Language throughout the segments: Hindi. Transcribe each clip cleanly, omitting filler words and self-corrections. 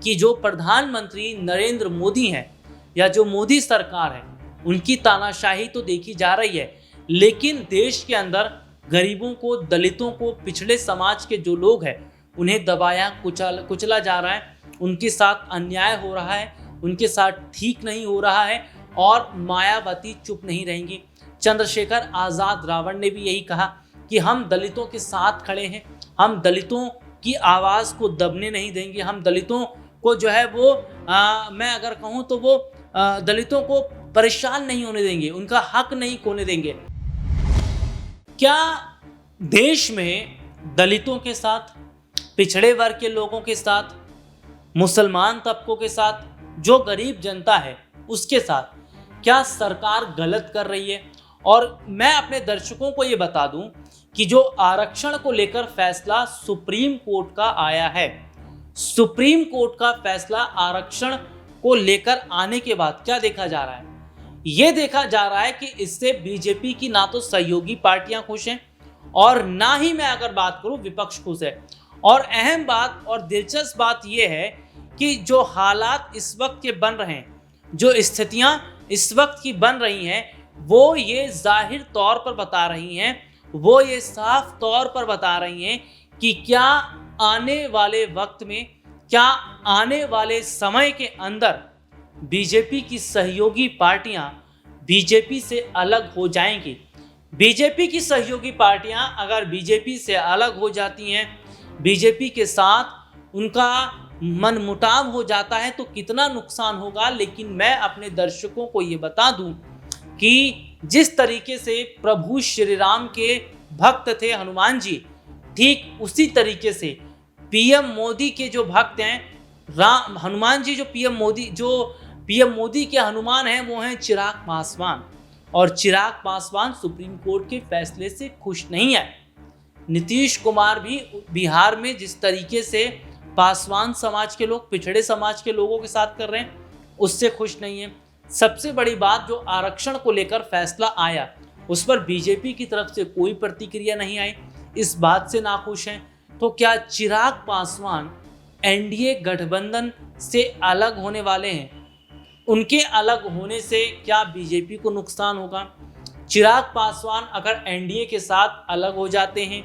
कि जो प्रधानमंत्री नरेंद्र मोदी हैं या जो मोदी सरकार है उनकी तानाशाही तो देखी जा रही है, लेकिन देश के अंदर गरीबों को, दलितों को, पिछड़े समाज के जो लोग हैं उन्हें दबाया कुचला जा रहा है, उनके साथ अन्याय हो रहा है, उनके साथ ठीक नहीं हो रहा है और मायावती चुप नहीं रहेंगी। चंद्रशेखर आज़ाद रावण ने भी यही कहा कि हम दलितों के साथ खड़े हैं, हम दलितों की आवाज़ को दबने नहीं देंगे, हम दलितों को जो है वो मैं अगर कहूँ तो वो दलितों को परेशान नहीं होने देंगे, उनका हक नहीं खोने देंगे। क्या देश में दलितों के साथ, पिछड़े वर्ग के लोगों के साथ, मुसलमान तबकों के साथ, जो गरीब जनता है उसके साथ क्या सरकार गलत कर रही है? और मैं अपने दर्शकों को ये बता दूं कि जो आरक्षण को लेकर फैसला सुप्रीम कोर्ट का आया है, सुप्रीम कोर्ट का फैसला आरक्षण को लेकर आने के बाद क्या देखा जा रहा है? ये देखा जा रहा है कि इससे बीजेपी की ना तो सहयोगी पार्टियां खुश हैं और ना ही मैं अगर बात करूं विपक्ष खुश है। और अहम बात और दिलचस्प बात यह है कि जो हालात इस वक्त के बन रहे हैं, जो स्थितियां इस वक्त की बन रही हैं, वो ये जाहिर तौर पर बता रही हैं, वो ये साफ तौर पर बता रही हैं कि क्या आने वाले वक्त में, क्या आने वाले समय के अंदर बीजेपी की सहयोगी पार्टियां बीजेपी से अलग हो जाएंगी। बीजेपी की सहयोगी पार्टियां अगर बीजेपी से अलग हो जाती हैं, बीजेपी के साथ उनका मनमुटाव हो जाता है तो कितना नुकसान होगा। लेकिन मैं अपने दर्शकों को ये बता दूं कि जिस तरीके से प्रभु श्री राम के भक्त थे हनुमान जी, ठीक उसी तरीके से पीएम मोदी के जो भक्त हैं हनुमान जी, जो पीएम मोदी के हनुमान हैं वो हैं चिराग पासवान। और चिराग पासवान सुप्रीम कोर्ट के फैसले से खुश नहीं है। नीतीश कुमार भी बिहार में जिस तरीके से पासवान समाज के लोग, पिछड़े समाज के लोगों के साथ कर रहे हैं, उससे खुश नहीं है। सबसे बड़ी बात, जो आरक्षण को लेकर फैसला आया उस पर बीजेपी की तरफ से कोई प्रतिक्रिया नहीं आई, इस बात से नाखुश हैं। तो क्या चिराग पासवान एनडीए गठबंधन से अलग होने वाले हैं? उनके अलग होने से क्या बीजेपी को नुकसान होगा? चिराग पासवान अगर एनडीए के साथ अलग हो जाते हैं,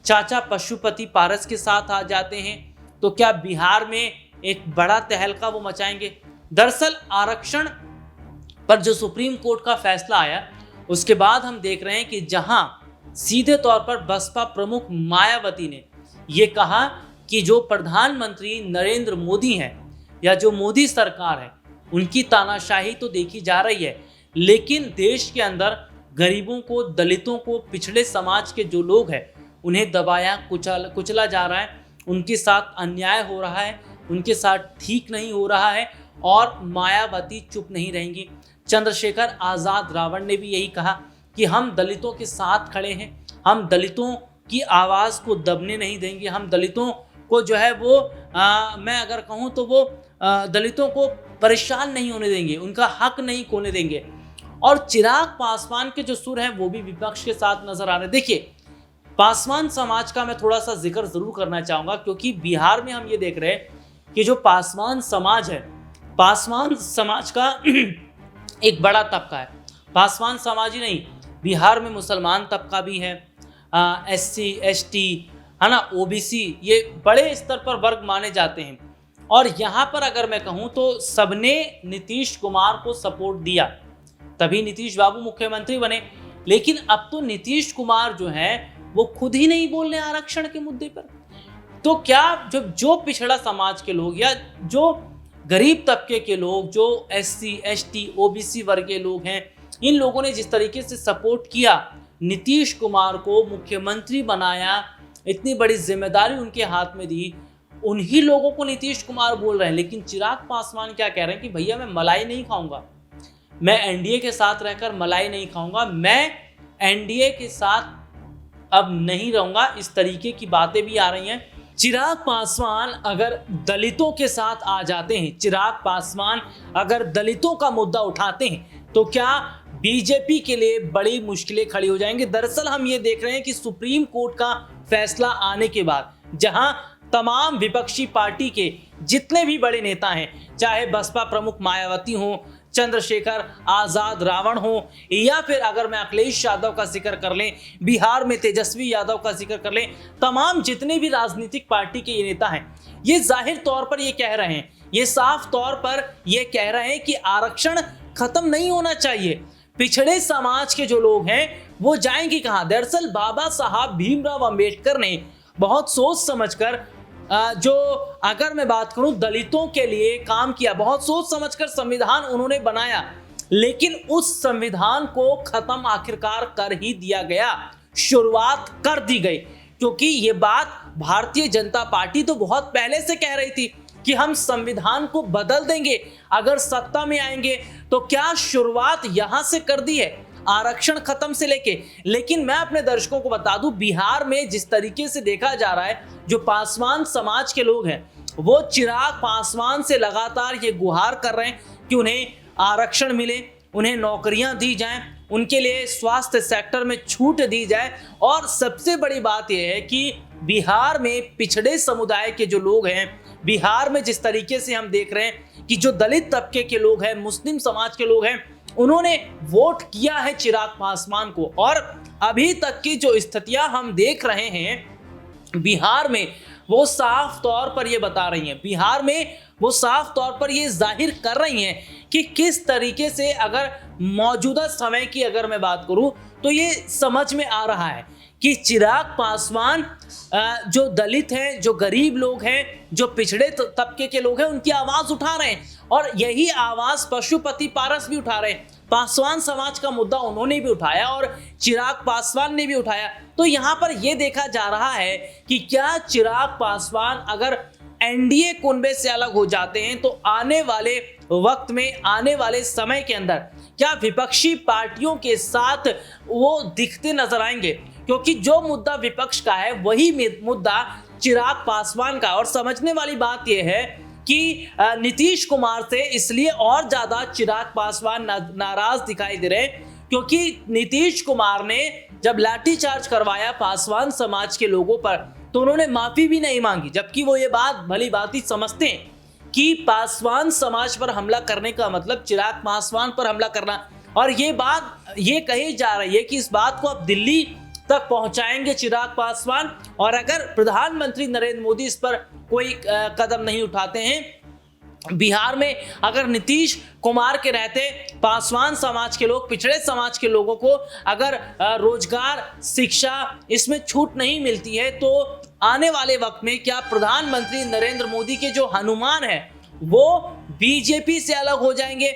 चाचा पशुपति पारस के साथ आ जाते हैं, तो क्या बिहार में एक बड़ा तहलका वो मचाएंगे? दरअसल आरक्षण पर जो सुप्रीम कोर्ट का फैसला आया उसके बाद हम देख रहे हैं कि जहां सीधे तौर पर बसपा प्रमुख मायावती ने ये कहा कि जो प्रधानमंत्री नरेंद्र मोदी हैं या जो मोदी सरकार है उनकी तानाशाही तो देखी जा रही है, लेकिन देश के अंदर गरीबों को, दलितों को, पिछड़े समाज के जो लोग हैं उन्हें दबाया कुचला जा रहा है, उनके साथ अन्याय हो रहा है, उनके साथ ठीक नहीं हो रहा है और मायावती चुप नहीं रहेंगी। चंद्रशेखर आज़ाद रावण ने भी यही कहा कि हम दलितों के साथ खड़े हैं, हम दलितों की आवाज़ को दबने नहीं देंगे, हम दलितों को जो है वो मैं अगर कहूँ तो वो दलितों को परेशान नहीं होने देंगे, उनका हक नहीं खोने देंगे। और चिराग पासवान के जो सुर हैं वो भी विपक्ष के साथ नजर आ रहे हैं। देखिए, पासवान समाज का मैं थोड़ा सा जिक्र जरूर करना चाहूँगा क्योंकि बिहार में हम ये देख रहे हैं कि जो पासवान समाज है, पासवान समाज का एक बड़ा तबका है। पासवान समाज ही नहीं, बिहार में मुसलमान तबका भी है, एससी, एसटी, है ना, ओबीसी, ये बड़े स्तर पर वर्ग माने जाते हैं। और यहाँ पर अगर मैं कहूँ तो सबने नीतीश कुमार को सपोर्ट दिया, तभी नीतीश बाबू मुख्यमंत्री बने। लेकिन अब तो नीतीश कुमार जो है वो खुद ही नहीं बोल रहे आरक्षण के मुद्दे पर। तो क्या जो पिछड़ा समाज के लोग या जो गरीब तबके के लोग, जो एससी, एसटी, ओबीसी वर्ग के लोग हैं, इन लोगों ने जिस तरीके से सपोर्ट किया, नीतीश कुमार को मुख्यमंत्री बनाया, इतनी बड़ी जिम्मेदारी उनके हाथ में दी, उन्हीं लोगों को नीतीश कुमार बोल रहे हैं। लेकिन चिराग पासवान क्या कह रहे हैं कि भैया मैं मलाई नहीं खाऊंगा, मैं एनडीए के साथ रहकर मलाई नहीं खाऊंगा, मैं एनडीए के साथ अब नहीं रहूंगा। इस तरीके की बातें भी आ रही हैं। चिराग पासवान अगर दलितों के साथ आ जाते हैं, चिराग पासवान अगर दलितों का मुद्दा उठाते हैं, तो क्या बीजेपी के लिए बड़ी मुश्किलें खड़ी हो जाएंगी। दरअसल हम ये देख रहे हैं कि सुप्रीम कोर्ट का फैसला आने के बाद जहां तमाम विपक्षी पार्टी के जितने भी बड़े नेता हैं, चाहे बसपा प्रमुख मायावती हो, चंद्रशेखर आजाद रावण हो, या फिर अगर मैं अखिलेश यादव का जिक्र कर लें, बिहार में तेजस्वी यादव का जिक्र कर लें, तमाम जितने भी राजनीतिक पार्टी के ये नेता हैं, ये जाहिर तौर पर ये कह रहे हैं, ये साफ तौर पर ये कह रहे हैं कि आरक्षण खत्म नहीं होना चाहिए। पिछड़े समाज के जो लोग हैं वो जाएंगे कहां? दरअसल बाबा साहब भीमराव अंबेडकर ने बहुत सोच समझकर जो, अगर मैं बात करूं, दलितों के लिए काम किया, बहुत सोच समझकर संविधान उन्होंने बनाया, लेकिन उस संविधान को खत्म आखिरकार कर ही दिया गया, शुरुआत कर दी गई। क्योंकि ये बात भारतीय जनता पार्टी तो बहुत पहले से कह रही थी कि हम संविधान को बदल देंगे अगर सत्ता में आएंगे, तो क्या शुरुआत यहां से कर दी है आरक्षण खत्म से लेके। लेकिन मैं अपने दर्शकों को बता दूं, बिहार में जिस तरीके से देखा जा रहा है, जो पासवान समाज के लोग हैं वो चिराग पासवान से लगातार ये गुहार कर रहे हैं कि उन्हें आरक्षण मिले, उन्हें नौकरियां दी जाएं, उनके लिए स्वास्थ्य सेक्टर में छूट दी जाए। और सबसे बड़ी बात यह है कि बिहार में पिछड़े समुदाय के जो लोग हैं, बिहार में जिस तरीके से हम देख रहे हैं कि जो दलित तबके के लोग हैं, मुस्लिम समाज के लोग हैं, उन्होंने वोट किया है चिराग पासवान को। और अभी तक की जो स्थितियां हम देख रहे हैं बिहार में, वो साफ तौर पर ये बता रही हैं, बिहार में वो साफ तौर पर ये जाहिर कर रही हैं कि किस तरीके से, अगर मौजूदा समय की अगर मैं बात करूं, तो ये समझ में आ रहा है कि चिराग पासवान जो दलित हैं, जो गरीब लोग हैं, जो पिछड़े तबके के लोग हैं, उनकी आवाज उठा रहे हैं। और यही आवाज पशुपति पारस भी उठा रहे हैं। पासवान समाज का मुद्दा उन्होंने भी उठाया और चिराग पासवान ने भी उठाया। तो यहाँ पर यह देखा जा रहा है कि क्या चिराग पासवान अगर एनडीए कुनबे से अलग हो जाते हैं तो आने वाले वक्त में, आने वाले समय के अंदर क्या विपक्षी पार्टियों के साथ वो दिखते नजर आएंगे? क्योंकि जो मुद्दा विपक्ष का है वही मुद्दा चिराग पासवान का। और समझने वाली बात यह है कि नीतीश कुमार से इसलिए और ज्यादा चिराग पासवान नाराज दिखाई दे रहे हैं, क्योंकि नीतीश कुमार ने जब लाठीचार्ज करवाया पासवान समाज के लोगों पर, तो उन्होंने माफी भी नहीं मांगी। जबकि वो ये बात भली भांति समझते हैं कि पासवान समाज पर हमला करने का मतलब चिराग पासवान पर हमला करना। और ये बात ये कही जा रही है कि इस बात को अब दिल्ली तक पहुंचाएंगे चिराग पासवान। और अगर प्रधानमंत्री नरेंद्र मोदी इस पर कोई कदम नहीं उठाते हैं, बिहार में अगर नीतीश कुमार के रहते पासवान समाज के लोग, पिछड़े समाज के लोगों को अगर रोजगार, शिक्षा, इसमें छूट नहीं मिलती है, तो आने वाले वक्त में क्या प्रधानमंत्री नरेंद्र मोदी के जो हनुमान है वो बीजेपी से अलग हो जाएंगे?